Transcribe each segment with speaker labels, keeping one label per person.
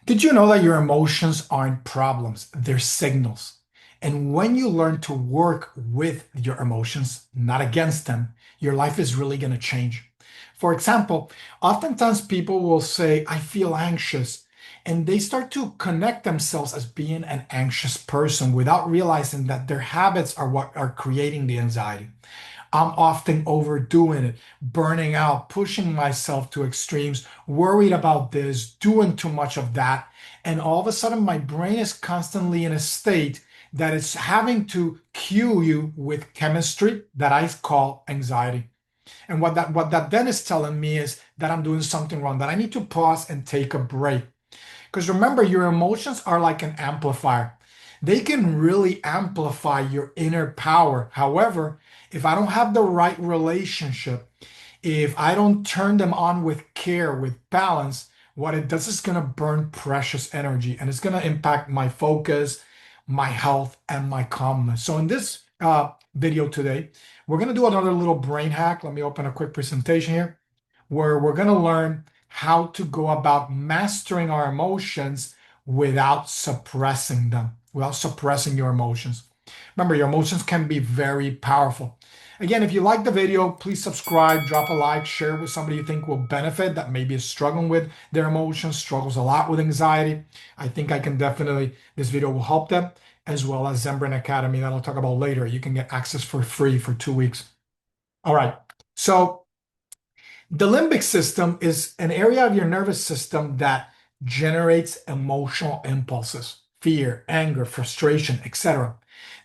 Speaker 1: Did you know that your emotions aren't problems? They're signals. And when you learn to work with your emotions, not against them, your life is really going to change. For example, oftentimes people will say, I feel anxious, and they start to connect themselves as being an anxious person without realizing that their habits are what are creating the anxiety. I'm often overdoing it, burning out, pushing myself to extremes, worried about this, doing too much of that. And all of a sudden, my brain is constantly in a state that it's having to cue you with chemistry that I call anxiety. And what that then is telling me is that I'm doing something wrong, that I need to pause and take a break. Because remember, your emotions are like an amplifier. They can really amplify your inner power. However, if I don't have the right relationship, if I don't turn them on with care, with balance, what it does is going to burn precious energy and it's going to impact my focus, my health, and my calmness. So, in this video today, we're going to do another little brain hack. Let me open a quick presentation here where we're going to learn how to go about mastering our emotions without suppressing them, without suppressing your emotions. Remember, your emotions can be very powerful. Again, if you like the video, please subscribe, drop a like, share it with somebody you think will benefit that maybe is struggling with their emotions, struggles a lot with anxiety. I think I can definitely, this video will help them, as well as Zen Brain Academy that I'll talk about later. You can get access for free for 2 weeks. All right. So the limbic system is an area of your nervous system that generates emotional impulses, fear, anger, frustration, etc.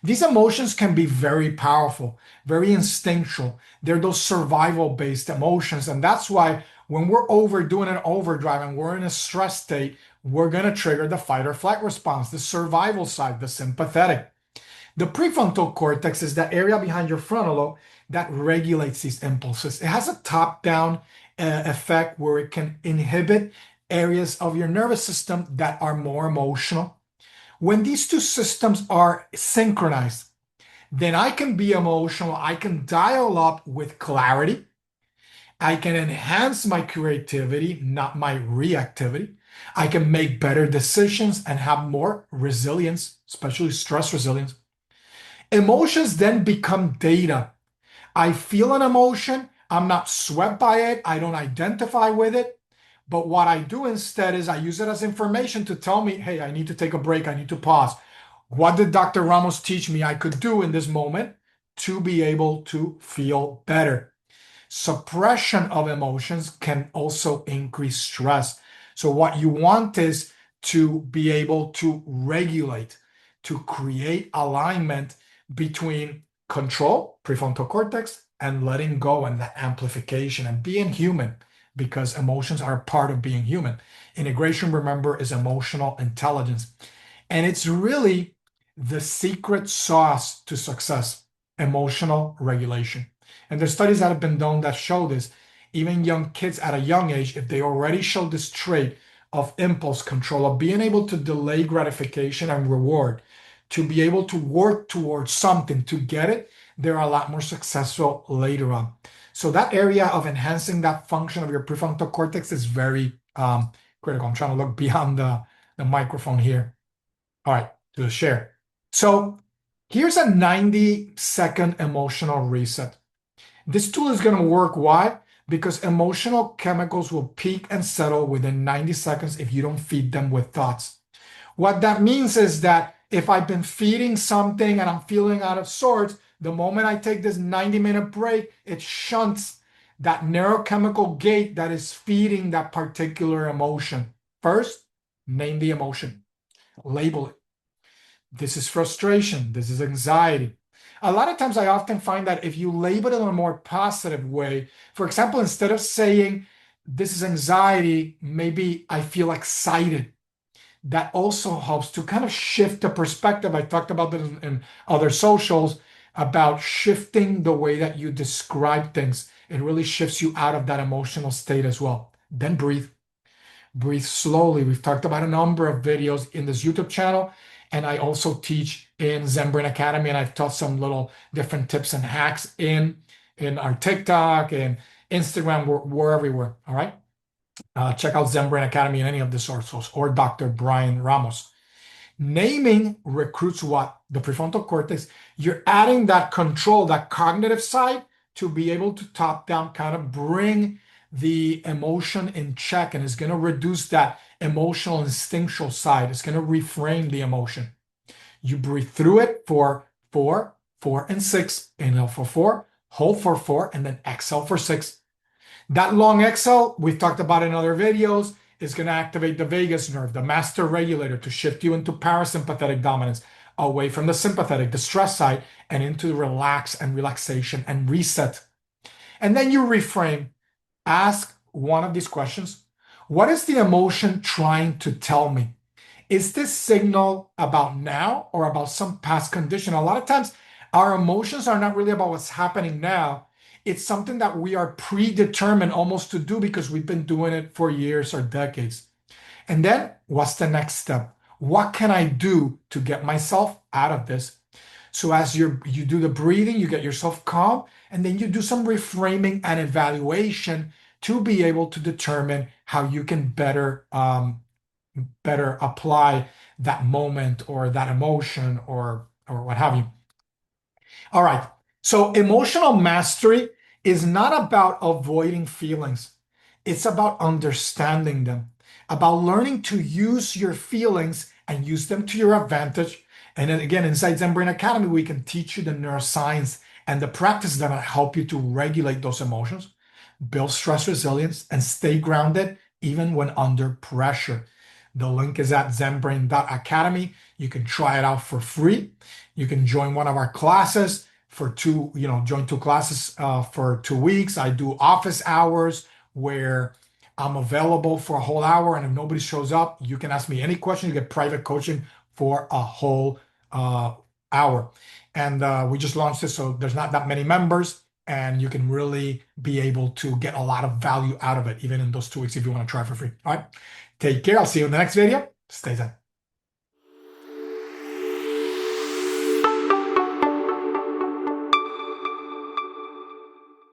Speaker 1: These emotions can be very powerful, very instinctual. They're those survival-based emotions. And that's why when we're overdoing an overdrive and we're in a stress state, we're going to trigger the fight or flight response, the survival side, the sympathetic. The prefrontal cortex is that area behind your frontal lobe that regulates these impulses. It has a top-down effect where it can inhibit areas of your nervous system that are more emotional. When these two systems are synchronized, then I can be emotional. I can dial up with clarity. I can enhance my creativity, not my reactivity. I can make better decisions and have more resilience, especially stress resilience. Emotions then become data. I feel an emotion. I'm not swept by it. I don't identify with it. But what I do instead is I use it as information to tell me, hey, I need to take a break. I need to pause. What did Dr. Ramos teach me I could do in this moment to be able to feel better? Suppression of emotions can also increase stress. So, what you want is to be able to regulate, to create alignment between control, prefrontal cortex, and letting go and that amplification and being human, because emotions are part of being human. Integration, remember, is emotional intelligence. And it's really the secret sauce to success, emotional regulation. And there's studies that have been done that show this. Even young kids at a young age, if they already show this trait of impulse control, of being able to delay gratification and reward, to be able to work towards something to get it, they're a lot more successful later on. So that area of enhancing that function of your prefrontal cortex is very critical. I'm trying to look beyond the microphone here. All right, to share. So here's a 90-second emotional reset. This tool is going to work. Why? Because emotional chemicals will peak and settle within 90 seconds if you don't feed them with thoughts. What that means is that if I've been feeding something and I'm feeling out of sorts, the moment I take this 90-minute break, it shunts that neurochemical gate that is feeding that particular emotion. First, name the emotion, label it. This is frustration. This is anxiety. A lot of times, I often find that if you label it in a more positive way, for example, instead of saying, this is anxiety, maybe I feel excited. That also helps to kind of shift the perspective. I talked about this in other socials about shifting the way that you describe things. It really shifts you out of that emotional state as well. Then breathe. Breathe slowly. We've talked about a number of videos in this YouTube channel, and I also teach in Zen Brain Academy, and I've taught some little different tips and hacks in our TikTok and Instagram. We're everywhere. All right. Check out Zen Brain Academy in any of the sources or Dr. Brian Ramos. Naming recruits what? The prefrontal cortex. You're adding that control, that cognitive side to be able to top down kind of bring the emotion in check, and it's going to reduce that emotional instinctual side. It's going to reframe the emotion. You breathe through it for 4, 4, and 6. Inhale for 4, hold for 4, and then exhale for 6. That long exhale, we've talked about in other videos, is going to activate the vagus nerve, the master regulator, to shift you into parasympathetic dominance, away from the sympathetic, the stress side, and into relax and relaxation and reset. And then you reframe. Ask one of these questions. What is the emotion trying to tell me? Is this signal about now or about some past condition? A lot of times, our emotions are not really about what's happening now. It's something that we are predetermined almost to do because we've been doing it for years or decades. And then, what's the next step? What can I do to get myself out of this? So as you do the breathing, you get yourself calm, and then you do some reframing and evaluation to be able to determine how you can better apply that moment or that emotion or what have you. All right. So emotional mastery is not about avoiding feelings. It's about understanding them, about learning to use your feelings and use them to your advantage. And then again, inside Zen Brain Academy, we can teach you the neuroscience and the practice that will help you to regulate those emotions, build stress resilience, and stay grounded even when under pressure. The link is at zenbrain.academy. You can try it out for free. You can join one of our classes for join 2 classes for 2 weeks. I do office hours where I'm available for a whole hour. And if nobody shows up, you can ask me any question. You get private coaching for a whole hour. And we just launched this, so there's not that many members. And you can really be able to get a lot of value out of it, even in those 2 weeks if you want to try for free. All right. Take care. I'll see you in the next video. Stay zen.